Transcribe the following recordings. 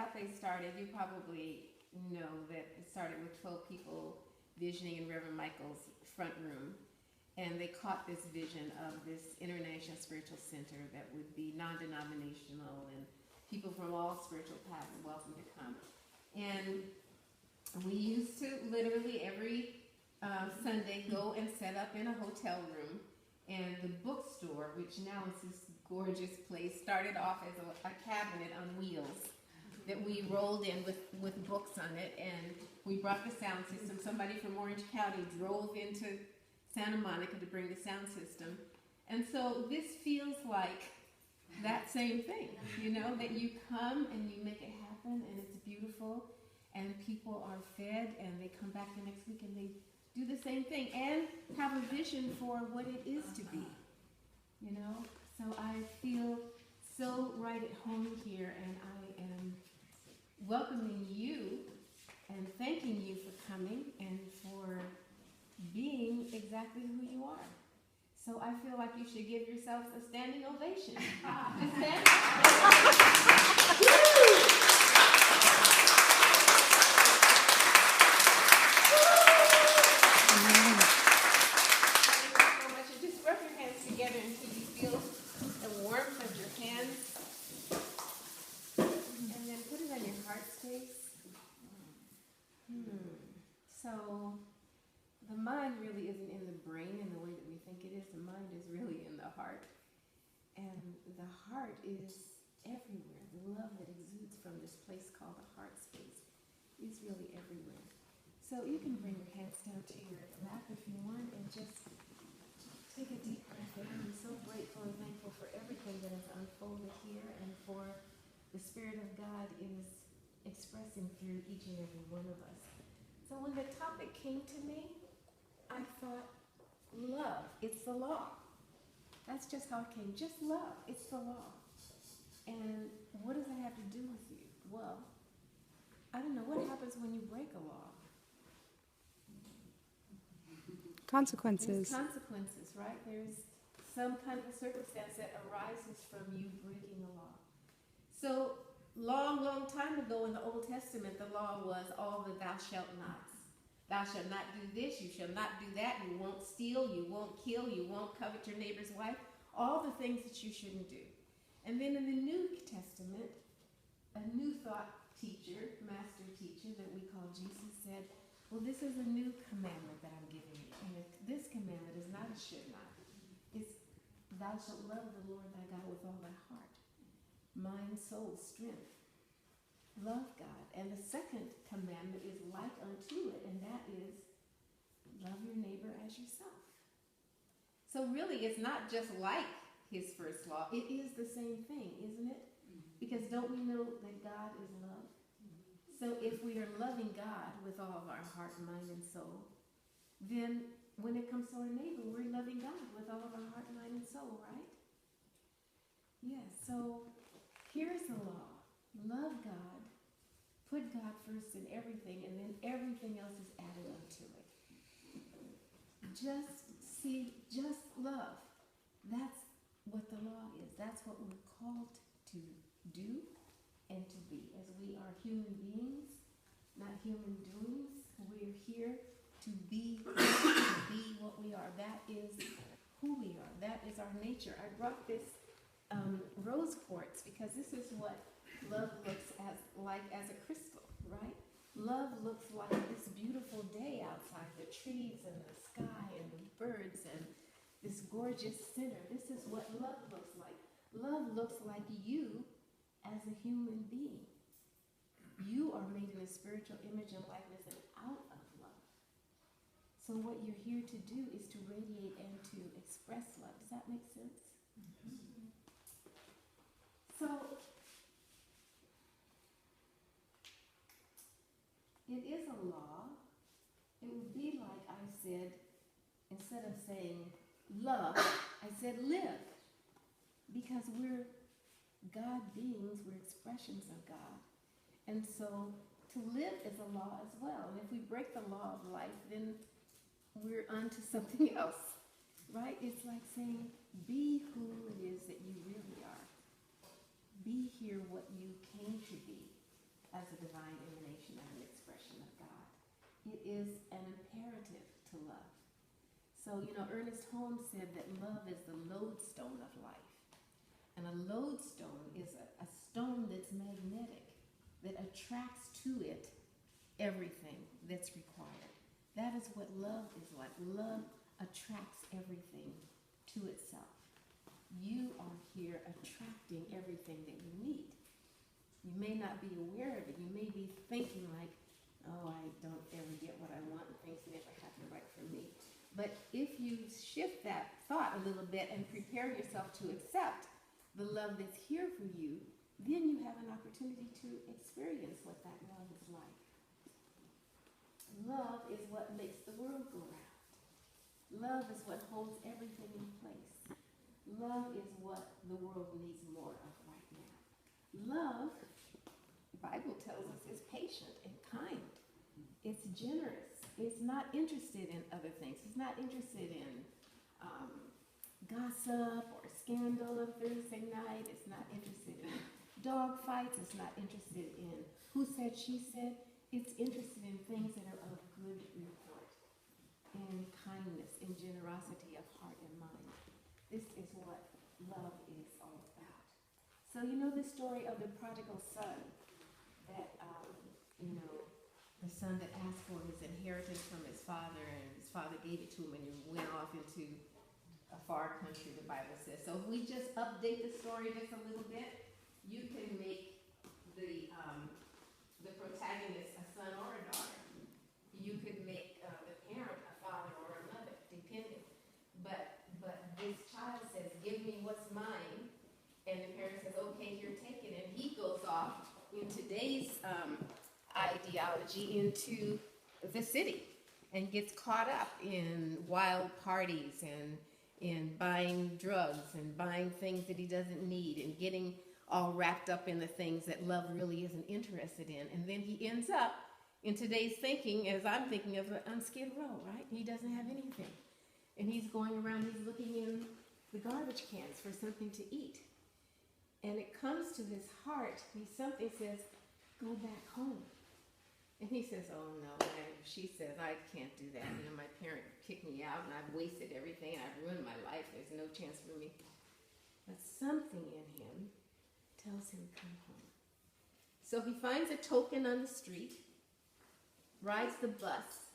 got things started, you probably know that it started with 12 people visioning in Reverend Michael's front room. And they caught this vision of this international spiritual center that would be non-denominational, and people from all spiritual paths are welcome to come. And we used to literally every Sunday go and set up in a hotel room. And the bookstore, which now is this gorgeous place, started off as a cabinet on wheels that we rolled in with books on it. And we brought the sound system. Somebody from Orange County drove into Santa Monica to bring the sound system. And so this feels like that same thing, that you come and you make it happen, and it's beautiful, and people are fed, and they come back the next week and they do the same thing and have a vision for what it is to be, So I feel so right at home here, and I am welcoming you and thanking you for coming and for being exactly who you are. So I feel like you should give yourselves a standing ovation. Just stand. So the mind really isn't in the brain in the way that we think it is. The mind is really in the heart. And the heart is everywhere. The love that exudes from this place called the heart space is really everywhere. So you can bring your hands down to your lap if you want, and just take a deep breath in. I'm so grateful and thankful for everything that has unfolded here, and for the Spirit of God is expressing through each and every one of us. So when the topic came to me, I thought, love, it's the law. That's just how it came. Just love, it's the law. And what does that have to do with you? Well, I don't know. What happens when you break a law? Consequences. There's consequences, right? There's some kind of a circumstance that arises from you breaking the law. So long time ago in the Old Testament, the law was all the thou shalt nots. Thou shalt not do this, you shall not do that, you won't steal, you won't kill, you won't covet your neighbor's wife, all the things that you shouldn't do. And then in the New Testament, a new thought teacher, master teacher that we call Jesus, said, well, this is a new commandment that I'm giving you. And this commandment is not a should not. It's thou shalt love the Lord thy God with all thy heart, mind, soul, strength. Love God. And the second commandment is like unto it, and that is love your neighbor as yourself. So really, it's not just like his first law. It is the same thing, isn't it? Because don't we know that God is love? So if we are loving God with all of our heart, mind, and soul, then when it comes to our neighbor, we're loving God with all of our heart, mind, and soul, right? Yes, so here's the law. Love God, put God first in everything, and then everything else is added onto it. Just love. That's what the law is. That's what we're called to do and to be. As we are human beings, not human doings, we're here to be what we are. That is who we are. That is our nature. I brought this rose quartz because this is what love looks like as a crystal, right? Love looks like this beautiful day outside, the trees and the sky and the birds and this gorgeous center. This is what love looks like. Love looks like you as a human being. You are made in a spiritual image and likeness and out of love. So what you're here to do is to radiate and to express love. Does that make sense? Mm-hmm. So it is a law. It would be like I said, instead of saying love, I said live. Because we're God beings, we're expressions of God. And so to live is a law as well. And if we break the law of life, then we're onto something else, right? It's like saying, be who it is that you really are. Be here what you came to be. divine emanation and an expression of God. It is an imperative to love. So, Ernest Holmes said that love is the lodestone of life. And a lodestone is a stone that's magnetic, that attracts to it everything that's required. That is what love is like. Love attracts everything to itself. You are here attracting everything that you need. You may not be aware of it. You may be thinking like, oh, I don't ever get what I want, and things never happen right for me. But if you shift that thought a little bit and prepare yourself to accept the love that's here for you, then you have an opportunity to experience what that love is like. Love is what makes the world go round. Love is what holds everything in place. Love is what the world needs more of right now. Love, the Bible tells us, is patient and kind. It's generous. It's not interested in other things. It's not interested in gossip or scandal on Thursday night. It's not interested in dog fights. It's not interested in who said, she said. It's interested in things that are of good report, in kindness, in generosity of heart and mind. This is what love is all about. So you know the story of the prodigal son, that, the son that asked for his inheritance from his father, and his father gave it to him and he went off into a far country, the Bible says. So if we just update the story just a little bit, you can make the protagonist a son or a daughter. You could make the parent a father or a mother, depending. But this child says, give me what's mine. And the parent says, okay, here, take it. And he goes off in today's ideology into the city and gets caught up in wild parties and in buying drugs and buying things that he doesn't need and getting all wrapped up in the things that love really isn't interested in. And then he ends up in today's thinking, as I'm thinking of, on Skid Row, right? He doesn't have anything. And he's going around, he's looking in the garbage cans for something to eat. And it comes to his heart, something says, go back home. And he says, oh no, she says, I can't do that. My parent kicked me out and I've wasted everything and I've ruined my life. There's no chance for me. But something in him tells him, come home. So he finds a token on the street, rides the bus,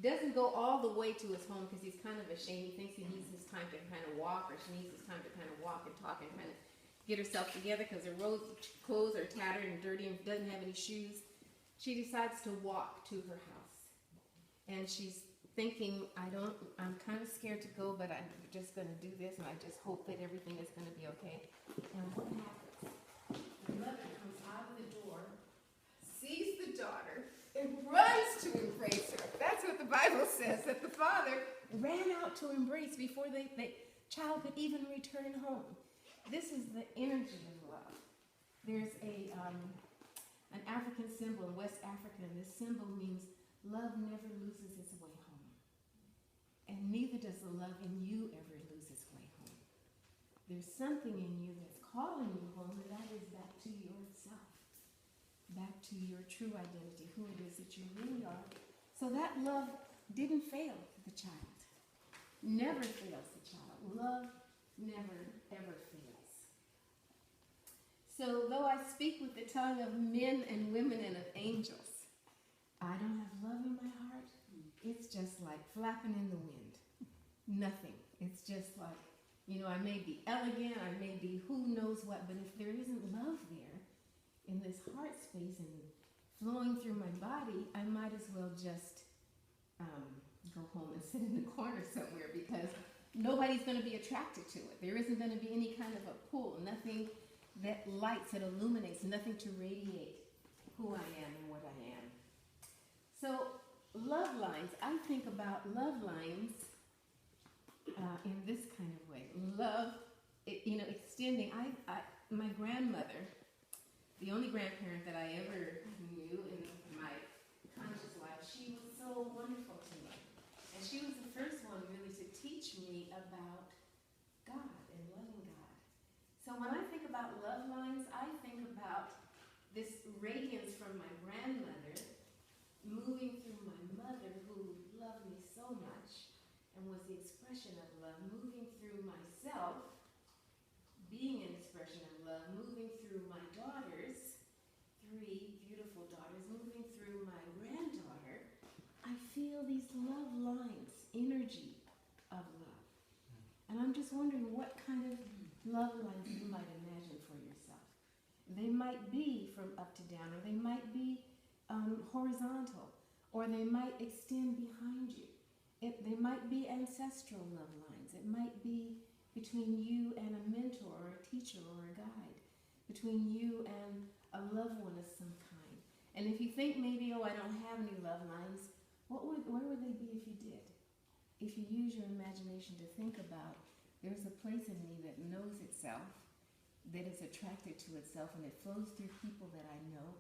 doesn't go all the way to his home because he's kind of ashamed. He thinks he needs his time to kind of walk, or she needs his time to kind of walk and talk and kind of get herself together because her clothes are tattered and dirty and doesn't have any shoes. She decides to walk to her house. And she's thinking, I'm kind of scared to go, but I'm just going to do this, and I just hope that everything is going to be okay. And what happens? The mother comes out of the door, sees the daughter, and runs to embrace her. That's what the Bible says, that the father ran out to embrace before the child could even return home. This is the energy of love. There's an African symbol in West Africa, and this symbol means love never loses its way home. And neither does the love in you ever lose its way home. There's something in you that's calling you home, and that is back to yourself, back to your true identity, who it is that you really are. So that love didn't fail the child. Never fails the child. Love never, ever fails. So though I speak with the tongue of men and women and of angels, I don't have love in my heart. It's just like flapping in the wind. Nothing. It's just like, I may be elegant, I may be who knows what, but if there isn't love there in this heart space and flowing through my body, I might as well just go home and sit in the corner somewhere, because nobody's going to be attracted to it. There isn't going to be any kind of a pull, nothing that lights, that illuminates, nothing to radiate who I am and what I am. So love lines, I think about love lines in this kind of way. Love, extending. My grandmother, the only grandparent that I ever knew in my conscious life, she was so wonderful to me. And she was the first one really to teach me about God and loving God. So when I think about love lines, I think about this radiance from from my grandmother, moving through my mother who loved me so much and was the expression of love, moving through myself, being an expression of love, moving through my daughters, 3 beautiful daughters, moving through my granddaughter, I feel these love lines, energy of love. And I'm just wondering what kind of love lines you might imagine for yourself. They might be from up to down, or they might be horizontal, or they might extend behind you. They might be ancestral love lines. It might be between you and a mentor or a teacher or a guide, between you and a loved one of some kind. And if you think maybe, oh, I don't have any love lines, where would they be if you did? If you use your imagination to think about, there's a place in me that knows itself, that is attracted to itself, and it flows through people that I know,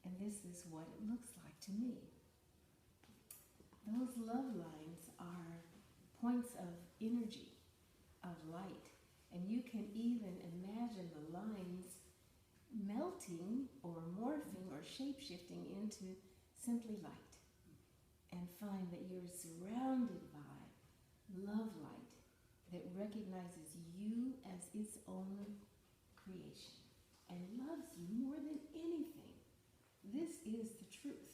and this is what it looks like to me. Those love lines are points of energy, of light, and you can even imagine the lines melting or morphing or shape-shifting into simply light, and find that you're surrounded by love light that recognizes you as its own creation and loves you more than anything. This is the truth.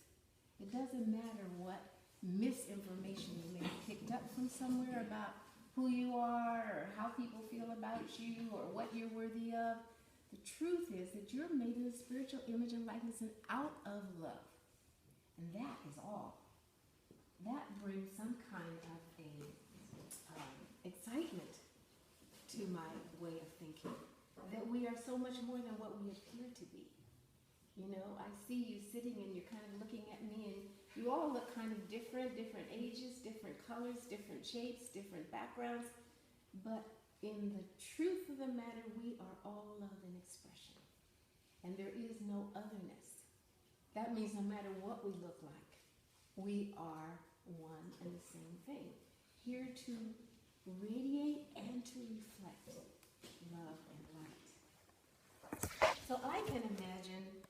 It doesn't matter what misinformation you may have picked up from somewhere about who you are or how people feel about you or what you're worthy of. The truth is that you're made in the spiritual image and likeness and out of love. And that is all. That brings some kind of a excitement to my way of thinking, that we are so much more than what we appear to be. You know, I see you sitting and you're kind of looking at me, and you all look kind of different ages, different colors, different shapes, different backgrounds, but in the truth of the matter, we are all love and expression, and there is no otherness. That means no matter what we look like, we are one and the same thing, here to radiate and to reflect love and light. So I can imagine